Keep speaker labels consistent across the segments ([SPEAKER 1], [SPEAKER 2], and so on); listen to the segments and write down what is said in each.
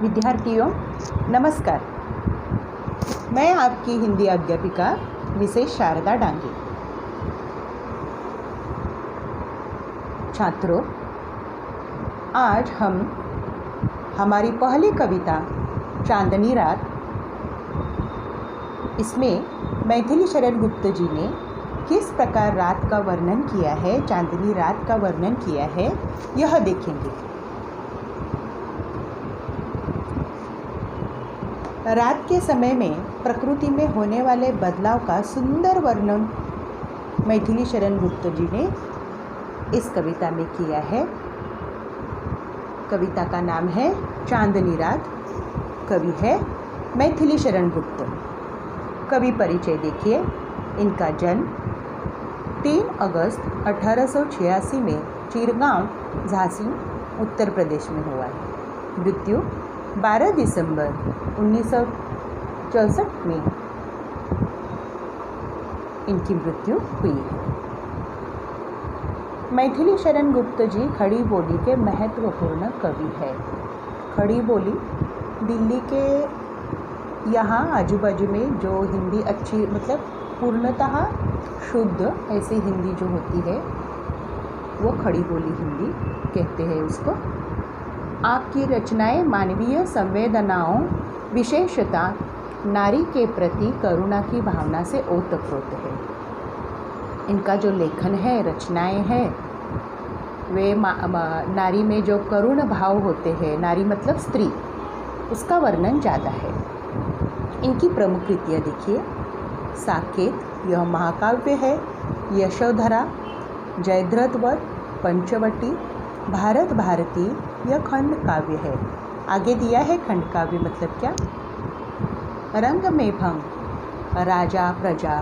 [SPEAKER 1] विद्यार्थियों नमस्कार। मैं आपकी हिंदी अध्यापिका मिसेस शारदा डांगे। छात्रों, आज हम हमारी पहली कविता चांदनी रात, इसमें मैथिली शरण गुप्त जी ने किस प्रकार रात का वर्णन किया है, चांदनी रात का वर्णन किया है, यह देखेंगे। रात के समय में प्रकृति में होने वाले बदलाव का सुंदर वर्णन मैथिली शरण गुप्त जी ने इस कविता में किया है। कविता का नाम है चांदनी रात। कवि है मैथिली शरण गुप्त। कवि परिचय देखिए। इनका जन्म 3 अगस्त 1886 में चिरगांव, झांसी, उत्तर प्रदेश में हुआ है। मृत्यु 12 दिसंबर 1964 में इनकी मृत्यु हुई है। मैथिली शरण गुप्त जी खड़ी बोली के महत्वपूर्ण कवि है। खड़ी बोली दिल्ली के यहाँ आजू बाजू में जो हिंदी अच्छी, मतलब पूर्णतः शुद्ध ऐसी हिंदी जो होती है वो खड़ी बोली हिंदी कहते हैं उसको। आपकी रचनाएं मानवीय संवेदनाओं, विशेषता नारी के प्रति करुणा की भावना से ओतप्रोत है। इनका जो लेखन है, रचनाएं हैं, वे नारी में जो करुण भाव होते हैं, नारी मतलब स्त्री, उसका वर्णन ज़्यादा है। इनकी प्रमुख कृतियाँ देखिए। साकेत, यह महाकाव्य है। यशोधरा, जयद्रथ वध, पंचवटी, भारत भारती, यह खंड काव्य है। आगे दिया है खंड काव्य मतलब क्या। रंग में भंग, राजा प्रजा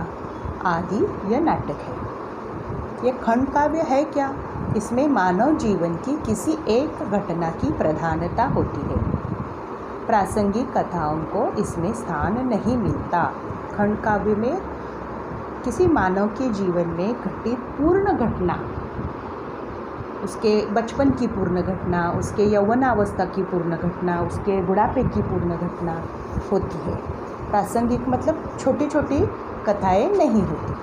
[SPEAKER 1] आदि यह नाटक है। यह खंड काव्य है क्या। इसमें मानव जीवन की किसी एक घटना की प्रधानता होती है। प्रासंगिक कथाओं को इसमें स्थान नहीं मिलता। खंड काव्य में किसी मानव के जीवन में घटित पूर्ण घटना, उसके बचपन की पूर्ण घटना, उसके यौवनावस्था की पूर्ण घटना, उसके बुढ़ापे की पूर्ण घटना होती है। प्रासंगिक मतलब छोटी छोटी कथाएं नहीं होती।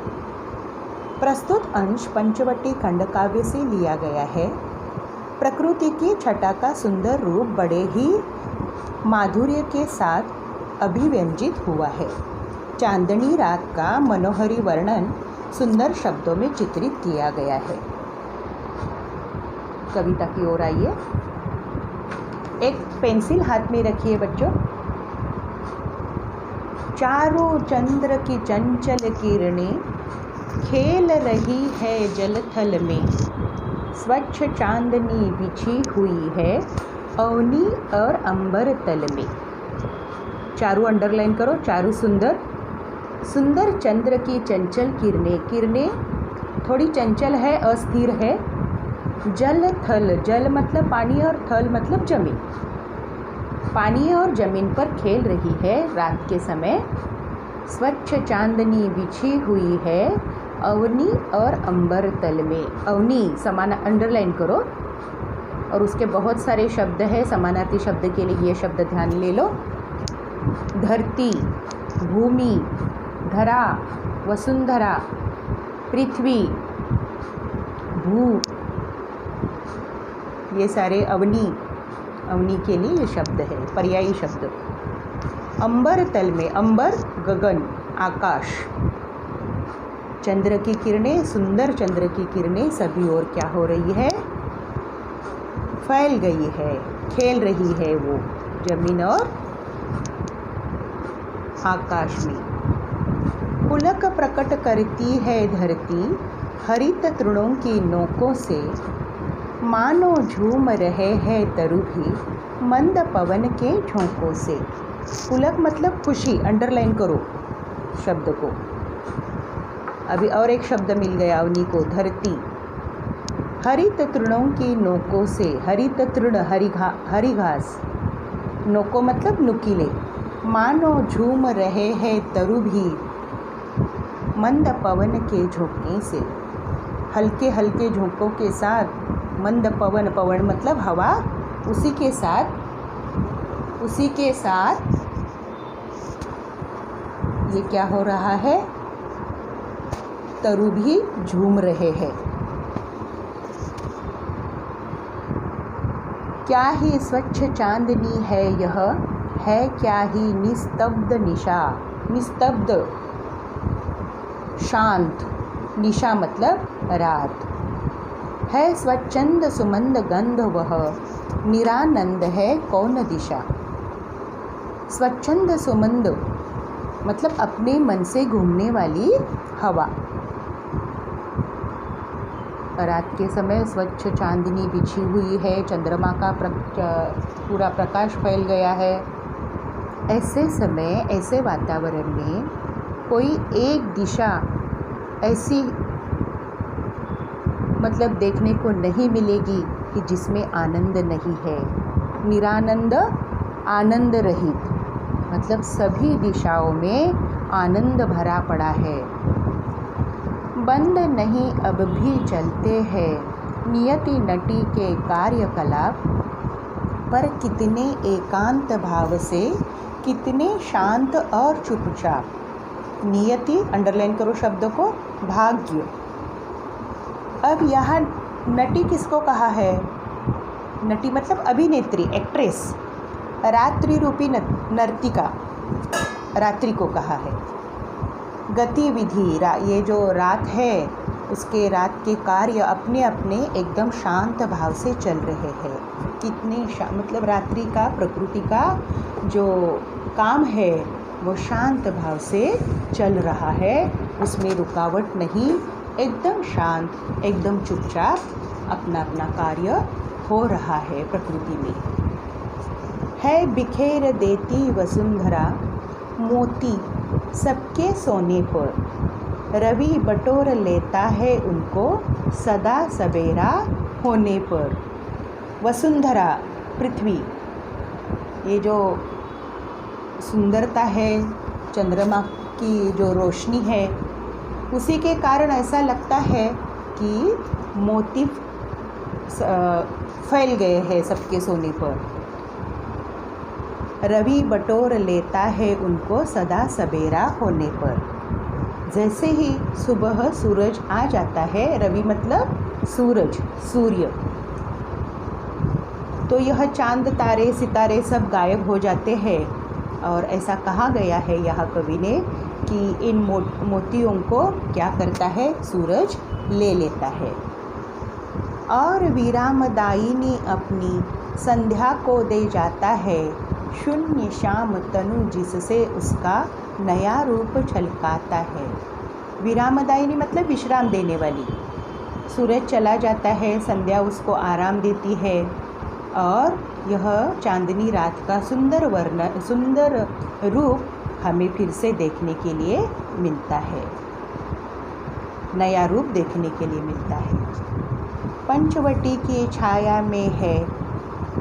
[SPEAKER 1] प्रस्तुत अंश पंचवटी खंड काव्य से लिया गया है। प्रकृति की छटा का सुंदर रूप बड़े ही माधुर्य के साथ अभिव्यंजित हुआ है। चांदनी रात का मनोहरी वर्णन सुंदर शब्दों में चित्रित किया गया है। कविता की ओर आइए। एक पेंसिल हाथ में रखिए बच्चों। चारों चंद्र की चंचल किरणें खेल रही है जलथल में। स्वच्छ चांदनी बिछी हुई है अवनी और अंबर तल में। चारों अंडरलाइन करो। चारों सुंदर सुंदर चंद्र की चंचल किरणें। किरणें थोड़ी चंचल है, अस्थिर है। जल थल, जल मतलब पानी और थल मतलब जमीन। पानी और जमीन पर खेल रही है रात के समय। स्वच्छ चांदनी बिछी हुई है अवनी और अंबर तल में। अवनी समान अंडरलाइन करो। और उसके बहुत सारे शब्द हैं। समानार्थी शब्द के लिए ये शब्द ध्यान ले लो। धरती, भूमि, धरा, वसुंधरा, पृथ्वी, भू, ये सारे अवनी, अवनी के लिए ये शब्द है, पर्यायी शब्द। अंबर तल में, अंबर गगन, आकाश। चंद्र की किरणें, सुंदर चंद्र की किरणें सभी ओर क्या हो रही है, फैल गई है, खेल रही है वो जमीन और आकाश में। पुलक प्रकट करती है धरती हरित तृणों की नोकों से। मानो झूम रहे हैं तरु भी मंद पवन के झोंकों से। पुलक मतलब खुशी, अंडरलाइन करो शब्द को। अभी और एक शब्द मिल गया अवनी को, धरती। हरित तृणों की नोकों से। हरित तृण हरी घास, नोकों मतलब नुकीले। मानो झूम रहे हैं तरु भी मंद पवन के झोंके से। हल्के हल्के झोंकों के साथ मंद पवन, पवन मतलब हवा, उसी के साथ उसी के साथ ये क्या हो रहा है, तरु भी झूम रहे हैं। क्या ही स्वच्छ चांदनी है यह, है क्या ही निस्तब्ध निशा। निस्तब्ध शांत, निशा मतलब रात। है स्वच्छंद सुमंद गंध वह, निरानंद है कौन दिशा। स्वच्छंद सुमंद मतलब अपने मन से घूमने वाली हवा। रात के समय स्वच्छ चांदनी बिछी हुई है, चंद्रमा का पूरा प्रकाश फैल गया है। ऐसे समय, ऐसे वातावरण में कोई एक दिशा ऐसी मतलब देखने को नहीं मिलेगी कि जिसमें आनंद नहीं है। निरानंद, आनंद रहित मतलब सभी दिशाओं में आनंद भरा पड़ा है। बंद नहीं अब भी चलते हैं नियति नटी के कार्यकलाप, पर कितने एकांत भाव से, कितने शांत और चुपचाप। नियति, अंडरलाइन करो शब्द को, भाग्य। अब यहाँ नटी किसको कहा है? नटी मतलब अभिनेत्री, एक्ट्रेस। रात्रि रूपी नर्तिका, रात्रि को कहा है। गतिविधि, ये जो रात है उसके रात के कार्य अपने अपने एकदम शांत भाव से चल रहे हैं। कितने मतलब रात्रि का, प्रकृति का जो काम है वो शांत भाव से चल रहा है, उसमें रुकावट नहीं, एकदम शांत, एकदम चुपचाप अपना अपना कार्य हो रहा है प्रकृति में। है बिखेर देती वसुंधरा मोती सबके सोने पर, रवि बटोर लेता है उनको सदा सवेरा होने पर। वसुंधरा पृथ्वी, ये जो सुंदरता है, चंद्रमा की जो रोशनी है, उसी के कारण ऐसा लगता है कि मोती फैल गए हैं सबके सोने पर। रवि बटोर लेता है उनको सदा सवेरा होने पर। जैसे ही सुबह सूरज आ जाता है, रवि मतलब सूरज, सूर्य, तो यह चांद तारे सितारे सब गायब हो जाते हैं। और ऐसा कहा गया है यहाँ कवि ने कि इन मोतियों को क्या करता है, सूरज ले लेता है। और विरामदायिनी अपनी संध्या को दे जाता है, शून्य श्याम तनु जिससे उसका नया रूप छलकाता है। विरामदायिनी मतलब विश्राम देने वाली। सूरज चला जाता है, संध्या उसको आराम देती है और यह चांदनी रात का सुंदर रूप हमें फिर से देखने के लिए मिलता है, नया रूप देखने के लिए मिलता है। पंचवटी की छाया में है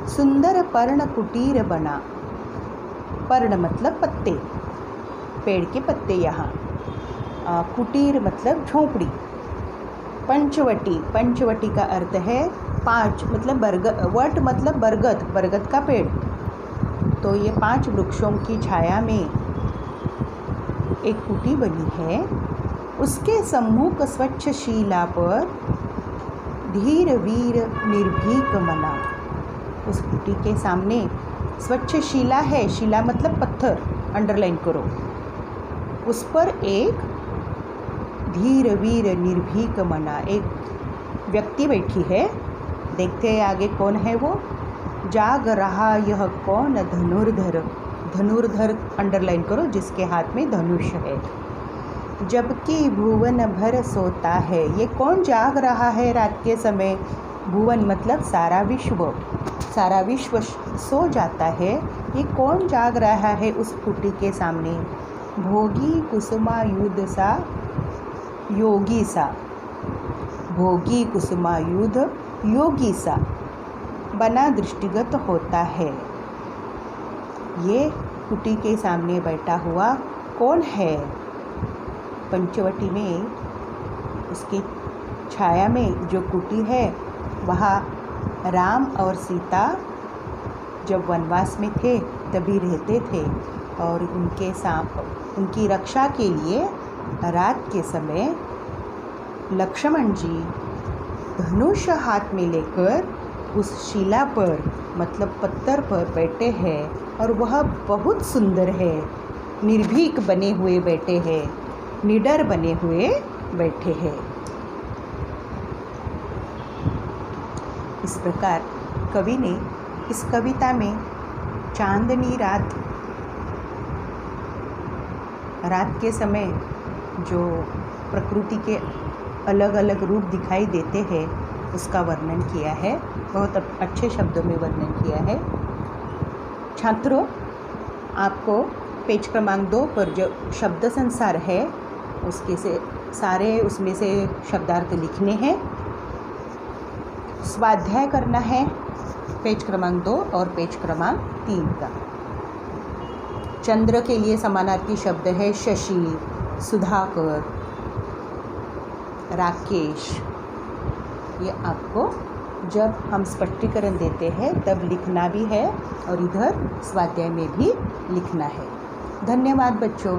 [SPEAKER 1] सुंदर पर्ण कुटीर बना। पर्ण मतलब पत्ते, पेड़ के पत्ते यहाँ। कुटीर मतलब झोंपड़ी। पंचवटी, पंचवटी का अर्थ है 5 मतलब वट मतलब बरगद, बरगद का पेड़। तो ये 5 वृक्षों की छाया में एक कुटी बनी है। उसके सम्मुख स्वच्छ शिला पर धीर वीर निर्भीक मना। उस कुटी के सामने स्वच्छ शिला है, शिला मतलब पत्थर, अंडरलाइन करो। उस पर एक धीर वीर निर्भीक मना, एक व्यक्ति बैठी है। देखते हैं आगे कौन है वो। जाग रहा यह कौन धनुर्धर, धनुर्धर अंडरलाइन करो, जिसके हाथ में धनुष है। जबकि भुवन भर सोता है, ये कौन जाग रहा है रात के समय? भुवन मतलब सारा विश्व, सारा विश्व सो जाता है। ये कौन जाग रहा है उस कुटी के सामने? भोगी कुसुमायुध सा योगी सा, भोगी कुसुमायुध योगी सा बना दृष्टिगत होता है। ये कुटी के सामने बैठा हुआ कौन है? पंचवटी में उसकी छाया में जो कुटी है, वहाँ राम और सीता जब वनवास में थे तभी रहते थे और उनकी रक्षा के लिए रात के समय लक्ष्मण जी धनुष हाथ में लेकर उस शिला पर मतलब पत्थर पर बैठे हैं और वह बहुत सुंदर है। निर्भीक बने हुए बैठे हैं, निडर बने हुए बैठे हैं। इस प्रकार कवि ने इस कविता में चांदनी रात के समय जो प्रकृति के अलग अलग रूप दिखाई देते हैं उसका वर्णन किया है। बहुत अच्छे शब्दों में वर्णन किया है। छात्रों, आपको पेज क्रमांक 2 पर जो शब्द संसार है उसमें से शब्दार्थ लिखने हैं। स्वाध्याय करना है पेज क्रमांक 2 और पेज क्रमांक 3 का। चंद्र के लिए समानार्थी शब्द है शशि, सुधाकर, राकेश। ये आपको जब हम स्पष्टीकरण देते हैं तब लिखना भी है और इधर स्वाध्याय में भी लिखना है। धन्यवाद बच्चों।